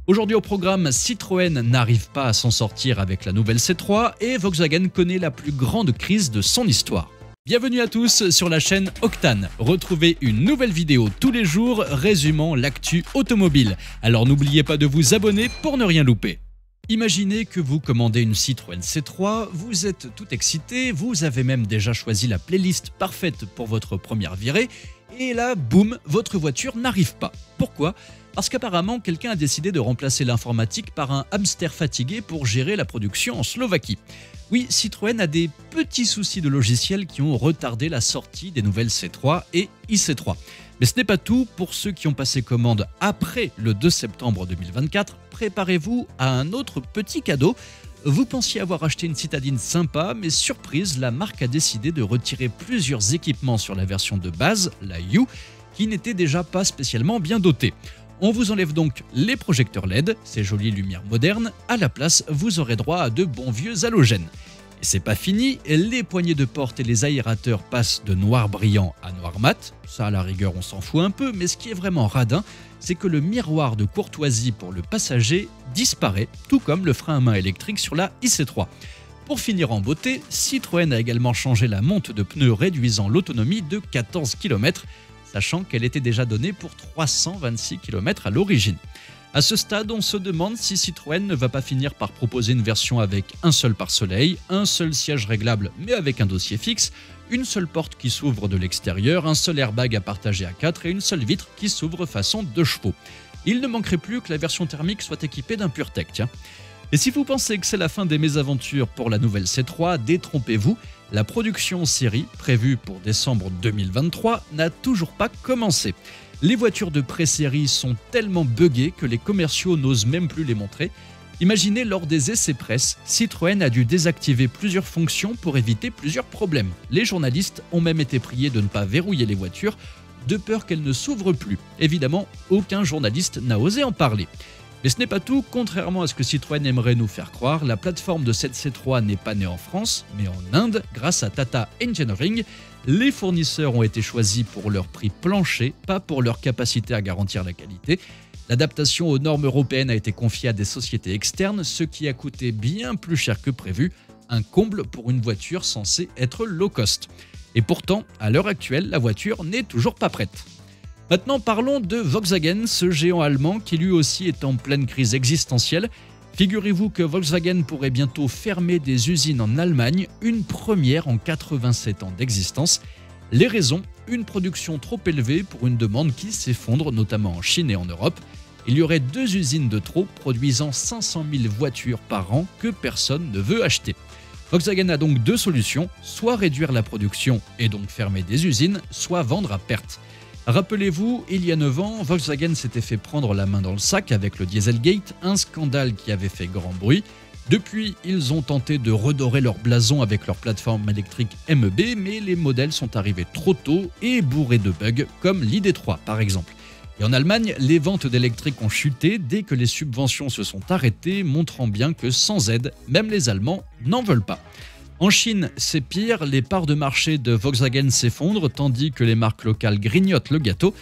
Aujourd'hui au programme, Citroën n'arrive pas à s'en sortir avec la nouvelle C3 et Volkswagen connaît la plus grande crise de son histoire. Bienvenue à tous sur la chaîne Octane. Retrouvez une nouvelle vidéo tous les jours résumant l'actu automobile. Alors n'oubliez pas de vous abonner pour ne rien louper. Imaginez que vous commandez une Citroën C3, vous êtes tout excité, vous avez même déjà choisi la playlist parfaite pour votre première virée, et là, boum, votre voiture n'arrive pas. Pourquoi ? Parce qu'apparemment, quelqu'un a décidé de remplacer l'informatique par un hamster fatigué pour gérer la production en Slovaquie. Oui, Citroën a des petits soucis de logiciel qui ont retardé la sortie des nouvelles C3 et IC3. Mais ce n'est pas tout, pour ceux qui ont passé commande après le 2 septembre 2024, préparez-vous à un autre petit cadeau. Vous pensiez avoir acheté une citadine sympa, mais surprise, la marque a décidé de retirer plusieurs équipements sur la version de base, la U, qui n'était déjà pas spécialement bien dotée. On vous enlève donc les projecteurs LED, ces jolies lumières modernes. À la place, vous aurez droit à de bons vieux halogènes. Et c'est pas fini, les poignées de porte et les aérateurs passent de noir brillant à noir mat. Ça, à la rigueur, on s'en fout un peu, mais ce qui est vraiment radin, c'est que le miroir de courtoisie pour le passager disparaît, tout comme le frein à main électrique sur la IC3. Pour finir en beauté, Citroën a également changé la monte de pneus réduisant l'autonomie de 14 km, sachant qu'elle était déjà donnée pour 326 km à l'origine. À ce stade, on se demande si Citroën ne va pas finir par proposer une version avec un seul pare-soleil, un seul siège réglable mais avec un dossier fixe, une seule porte qui s'ouvre de l'extérieur, un seul airbag à partager à 4 et une seule vitre qui s'ouvre façon 2 chevaux. Il ne manquerait plus que la version thermique soit équipée d'un PureTech, tiens. Et si vous pensez que c'est la fin des mésaventures pour la nouvelle C3, détrompez-vous, la production en série, prévue pour décembre 2023, n'a toujours pas commencé. Les voitures de pré-série sont tellement buggées que les commerciaux n'osent même plus les montrer. Imaginez, lors des essais presse, Citroën a dû désactiver plusieurs fonctions pour éviter plusieurs problèmes. Les journalistes ont même été priés de ne pas verrouiller les voitures, de peur qu'elles ne s'ouvrent plus. Évidemment, aucun journaliste n'a osé en parler. Mais ce n'est pas tout, contrairement à ce que Citroën aimerait nous faire croire, la plateforme de cette C3 n'est pas née en France, mais en Inde, grâce à Tata Engineering. Les fournisseurs ont été choisis pour leur prix plancher, pas pour leur capacité à garantir la qualité. L'adaptation aux normes européennes a été confiée à des sociétés externes, ce qui a coûté bien plus cher que prévu, un comble pour une voiture censée être low cost. Et pourtant, à l'heure actuelle, la voiture n'est toujours pas prête. Maintenant, parlons de Volkswagen, ce géant allemand qui lui aussi est en pleine crise existentielle. Figurez-vous que Volkswagen pourrait bientôt fermer des usines en Allemagne, une première en 87 ans d'existence. Les raisons, une production trop élevée pour une demande qui s'effondre, notamment en Chine et en Europe. Il y aurait 2 usines de trop produisant 500 000 voitures par an que personne ne veut acheter. Volkswagen a donc 2 solutions, soit réduire la production et donc fermer des usines, soit vendre à perte. Rappelez-vous, il y a 9 ans, Volkswagen s'était fait prendre la main dans le sac avec le Dieselgate, un scandale qui avait fait grand bruit. Depuis, ils ont tenté de redorer leur blason avec leur plateforme électrique MEB, mais les modèles sont arrivés trop tôt et bourrés de bugs, comme l'ID3 par exemple. Et en Allemagne, les ventes d'électriques ont chuté dès que les subventions se sont arrêtées, montrant bien que sans aide, même les Allemands n'en veulent pas. En Chine, c'est pire, les parts de marché de Volkswagen s'effondrent tandis que les marques locales grignotent le gâteau.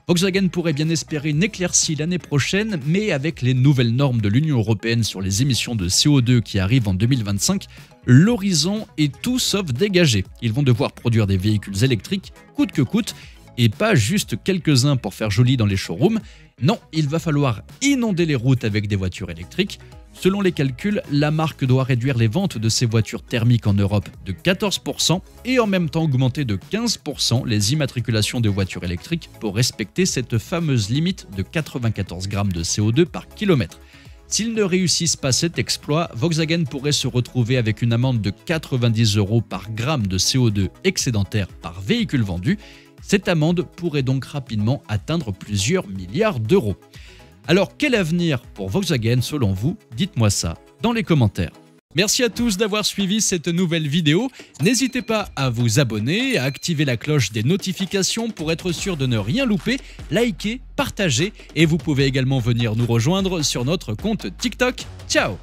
Volkswagen pourrait bien espérer une éclaircie l'année prochaine, mais avec les nouvelles normes de l'Union européenne sur les émissions de CO2 qui arrivent en 2025, l'horizon est tout sauf dégagé. Ils vont devoir produire des véhicules électriques coûte que coûte, et pas juste quelques-uns pour faire joli dans les showrooms. Non, il va falloir inonder les routes avec des voitures électriques. Selon les calculs, la marque doit réduire les ventes de ses voitures thermiques en Europe de 14% et en même temps augmenter de 15% les immatriculations de voitures électriques pour respecter cette fameuse limite de 94 grammes de CO2 par kilomètre. S'ils ne réussissent pas cet exploit, Volkswagen pourrait se retrouver avec une amende de 90 € par gramme de CO2 excédentaire par véhicule vendu. Cette amende pourrait donc rapidement atteindre plusieurs milliards d'euros. Alors, quel avenir pour Volkswagen selon vous? Dites-moi ça dans les commentaires. Merci à tous d'avoir suivi cette nouvelle vidéo. N'hésitez pas à vous abonner, à activer la cloche des notifications pour être sûr de ne rien louper, liker, partager et vous pouvez également venir nous rejoindre sur notre compte TikTok. Ciao!